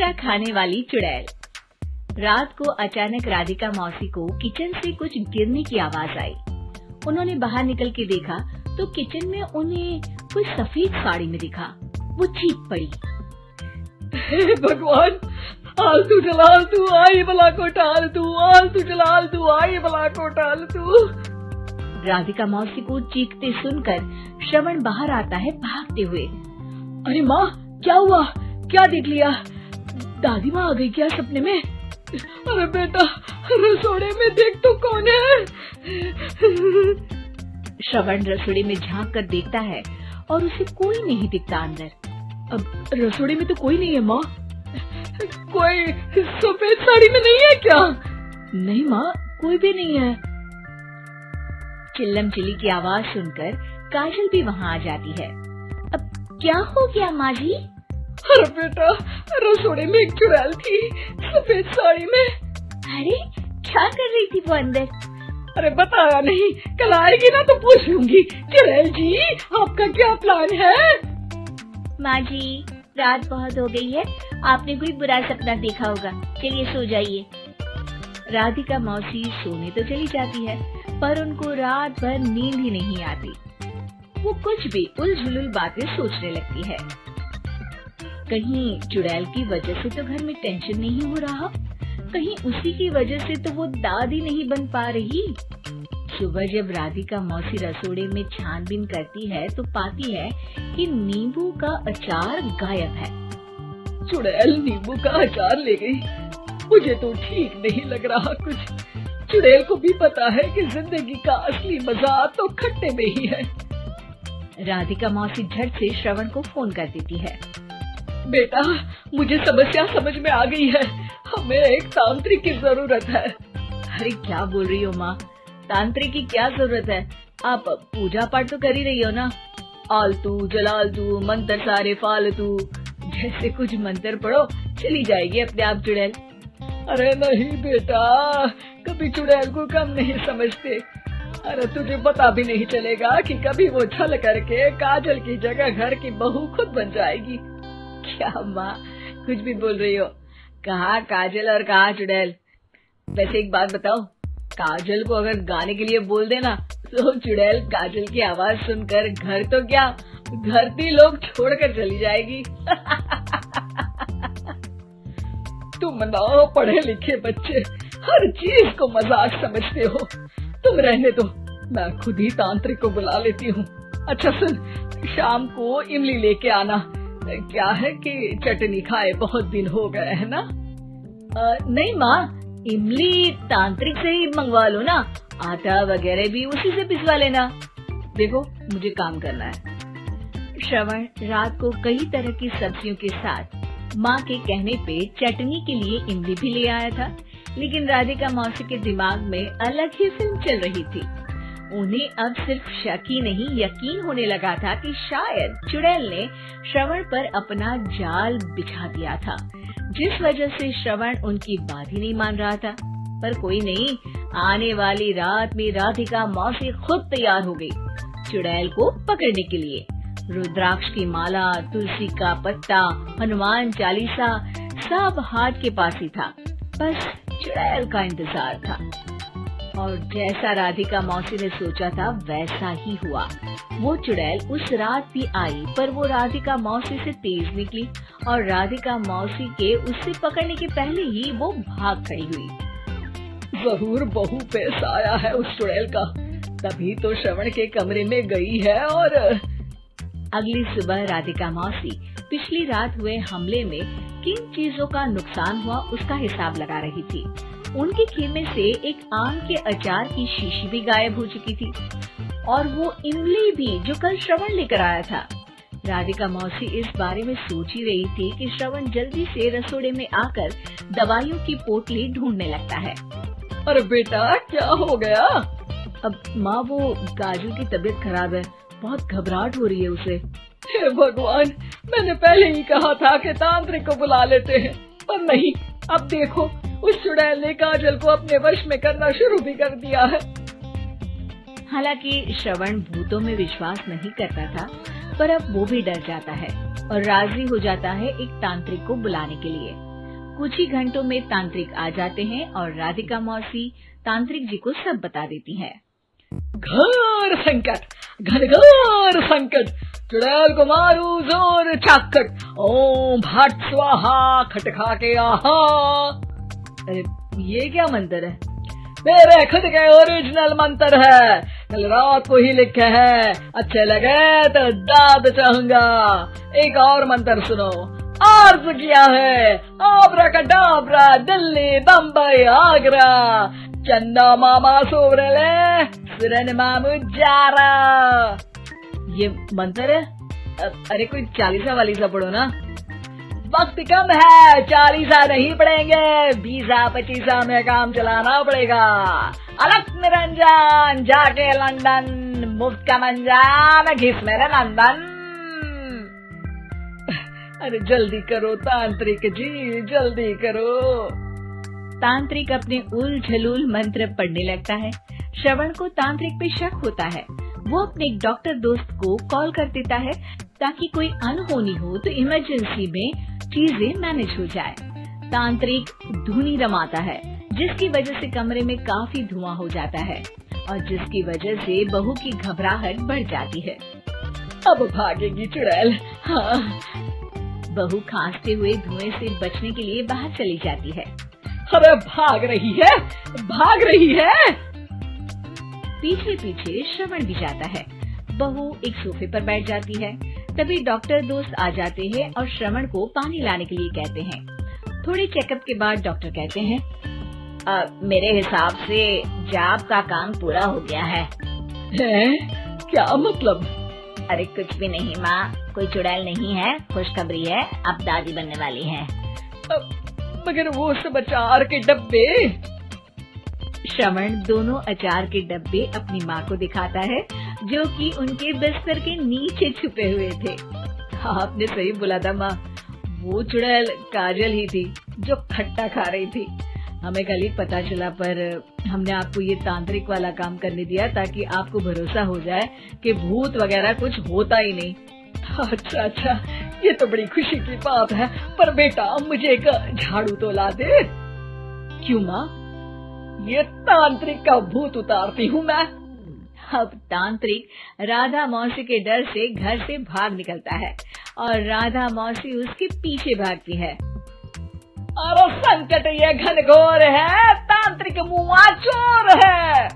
खट्टा खाने वाली चुड़ैल। रात को अचानक राधिका मौसी को किचन से कुछ गिरने की आवाज आई। उन्होंने बाहर निकल के देखा तो किचन में उन्हें कोई सफेद साड़ी में दिखा। वो चीख पड़ी, हे भगवान, आलतू जलाल तू आई बला को टाल तू, आलतू जलाल तू आई बला को टाल तू। राधिका मौसी को चीखते सुनकर श्रवण बाहर आता है भागते हुए। अरे माँ, क्या हुआ? क्या देख लिया? दादी माँ आ गई क्या सपने में? अरे बेटा, रसोड़े में देख तो कौन है? श्रवण रसोड़े में झांक कर देखता है और उसे कोई नहीं दिखता अंदर। अब रसोड़े में तो कोई नहीं है माँ। कोई सफेद साड़ी में नहीं है क्या? नहीं माँ, कोई भी नहीं है। चिल्लम चिल्ली की आवाज सुनकर काजल भी वहाँ आ जाती है। अब क्या हो गया माँ जी? अरे बेटा, रसोड़े में एक चुड़ैल थी सफेद साड़ी में। अरे क्या कर रही थी वो अंदर? अरे बताया नहीं, कल आएगी ना तो पूछ लूंगी। चुड़ैल जी, आपका क्या प्लान है? माँ जी, रात बहुत हो गई है, आपने कोई बुरा सपना देखा होगा, चलिए सो जाइए। राधिका मौसी सोने तो चली जाती है पर उनको रात भर नींद ही नहीं आती। वो कुछ भी उलझुल बातें सोचने लगती है। कहीं चुड़ैल की वजह से तो घर में टेंशन नहीं हो रहा, कहीं उसी की वजह से तो वो दादी नहीं बन पा रही। सुबह जब राधिका मौसी रसोड़े में छानबीन करती है तो पाती है कि नींबू का अचार गायब है। चुड़ैल नींबू का अचार ले गई, मुझे तो ठीक नहीं लग रहा कुछ। चुड़ैल को भी पता है कि जिंदगी का असली मजा तो खट्टे में ही है। राधिका मौसी झट से श्रवण को फोन कर देती है। बेटा, मुझे समस्या समझ में आ गई है, हमें एक तांत्रिक की जरूरत है। अरे क्या बोल रही हो माँ, तांत्रिक की क्या जरूरत है? आप पूजा पाठ तो कर ही रही हो ना। आलतू जलालतू मंत्र सारे फालतू जैसे कुछ मंत्र पढ़ो, चली जाएगी अपने आप चुड़ैल। अरे नहीं बेटा, कभी चुड़ैल को कम नहीं समझते। अरे तुझे पता भी नहीं चलेगा कि कभी वो छल करके काजल की जगह घर की बहू खुद बन जाएगी। क्या माँ, कुछ भी बोल रही हो? कहाँ काजल और कहाँ चुड़ैल? वैसे एक बात बताओ, काजल को अगर गाने के लिए बोल देना तो चुड़ैल काजल की आवाज सुनकर घर तो क्या, धरती लोग छोड़कर चली जाएगी। तुम ना पढ़े लिखे बच्चे हर चीज को मजाक समझते हो। तुम रहने दो, मैं खुद ही तांत्रिक को बुला लेती हूँ। अच्छा सुन, शाम को इमली लेके आना। क्या है कि चटनी खाए बहुत दिन हो गए है ना? नहीं माँ, इमली तांत्रिक से ही मंगवा लो ना, आटा वगैरह भी उसी से पिसवा लेना। देखो मुझे काम करना है। श्रवण रात को कई तरह की सब्जियों के साथ माँ के कहने पे चटनी के लिए इमली भी ले आया था, लेकिन राधिका मौसी के दिमाग में अलग ही फिल्म चल रही थी। उन्हें अब सिर्फ शक ही नहीं यकीन होने लगा था कि शायद चुड़ैल ने श्रवण पर अपना जाल बिछा दिया था, जिस वजह से श्रवण उनकी बात ही नहीं मान रहा था। पर कोई नहीं, आने वाली रात में राधिका मौसी खुद तैयार हो गई चुड़ैल को पकड़ने के लिए। रुद्राक्ष की माला, तुलसी का पत्ता, हनुमान चालीसा सब हाथ के पास ही था, बस चुड़ैल का इंतजार था। और जैसा राधिका मौसी ने सोचा था वैसा ही हुआ। वो चुड़ैल उस रात भी आई, पर वो राधिका मौसी से तेज निकली और राधिका मौसी के उससे पकड़ने के पहले ही वो भाग खड़ी हुई। जरूर बहू पे साया है उस चुड़ैल का, तभी तो श्रवण के कमरे में गई है। और अगली सुबह राधिका मौसी पिछली रात हुए हमले में किन चीजों का नुकसान हुआ उसका हिसाब लगा रही थी। उनके खेमे से एक आम के अचार की शीशी भी गायब हो चुकी थी और वो इमली भी जो कल श्रवण लेकर आया था। राधिका मौसी इस बारे में सोच ही रही थी कि श्रवण जल्दी से रसोड़े में आकर दवाइयों की पोटली ढूंढने लगता है। अरे बेटा, क्या हो गया? अब माँ, वो गाजू की तबीयत खराब है, बहुत घबराहट हो रही है उसे। हे भगवान, मैंने पहले ही कहा था कि तांत्रिक को बुला लेते हैं, पर नहीं। अब देखो, उस चुड़ैल ने काजल को अपने वश में करना शुरू भी कर दिया है। हालांकि श्रवण भूतों में विश्वास नहीं करता था, पर अब वो भी डर जाता है और राजी हो जाता है एक तांत्रिक को बुलाने के लिए। कुछ ही घंटों में तांत्रिक आ जाते हैं और राधिका मौसी तांत्रिक जी को सब बता देती हैं। घोर संकट, घनघोर संकट, चुड़ैल को मारू जोर चाकट, ओम भट स्वाहा खटखा के आहा। अरे ये क्या मंत्र है? मेरे खुद के ओरिजिनल मंत्र है, कल रात को ही लिखे हैं, अच्छे लगे तो दाद चाहूंगा। एक और मंत्र सुनो, अर्ज किया है आब्राकडाब्रा, दिल्ली बम्बई आगरा, चंदा मामा सोवरले सुरन मामू जारा। ये मंत्र है? अरे कोई 40 वालीसा पढ़ो ना। वक्त कम है, 40 नहीं पड़ेंगे, 20-25 में काम चलाना पड़ेगा। अलग निरंजन जाके लंदन, मुफ्त का मंजान घिस मेरे नंदन। अरे जल्दी करो तांत्रिक जी, जल्दी करो। तांत्रिक अपने उल झलूल मंत्र पढ़ने लगता है। श्रवण को तांत्रिक पे शक होता है। वो अपने एक डॉक्टर दोस्त को कॉल कर देता है ताकि कोई अनहोनी हो तो इमरजेंसी में चीजें मैनेज हो जाए। तांत्रिक धुनी रमाता है, जिसकी वजह से कमरे में काफी धुआं हो जाता है और जिसकी वजह से बहू की घबराहट बढ़ जाती है। अब भागेगी चुड़ैल। हाँ। बहू खांसते हुए धुएं से बचने के लिए बाहर चली जाती है। अरे भाग रही है, भाग रही है। पीछे पीछे श्रवण भी जाता है। बहू एक सोफे पर बैठ जाती है। तभी डॉक्टर दोस्त आ जाते हैं और श्रवण को पानी लाने के लिए कहते हैं। थोड़े चेकअप के बाद डॉक्टर कहते हैं, मेरे हिसाब से जाप का काम पूरा हो गया है। क्या मतलब? अरे कुछ भी नहीं माँ, कोई चुड़ैल नहीं है, खुशखबरी है, अब दादी बनने वाली है। मगर वो सब अचार के डब्बे। श्रवण दोनों अचार के डब्बे अपनी माँ को दिखाता है, जो कि उनके बिस्तर के नीचे छुपे हुए थे। आपने सही बोला था माँ, वो चुड़ैल काजल ही थी जो खट्टा खा रही थी। हमें कल ही पता चला, पर हमने आपको ये तांत्रिक वाला काम करने दिया ताकि आपको भरोसा हो जाए कि भूत वगैरह कुछ होता ही नहीं। अच्छा अच्छा, ये तो बड़ी खुशी की बात है, पर बेटा मुझे एक झाड़ू तो ला दे। क्यों माँ? ये तांत्रिक का भूत उतारती हूँ मैं। अब तांत्रिक राधा मौसी के डर से घर से भाग निकलता है और राधा मौसी उसके पीछे भागती है। अरे संकट ये घनघोर है, तांत्रिक मुआ चोर है।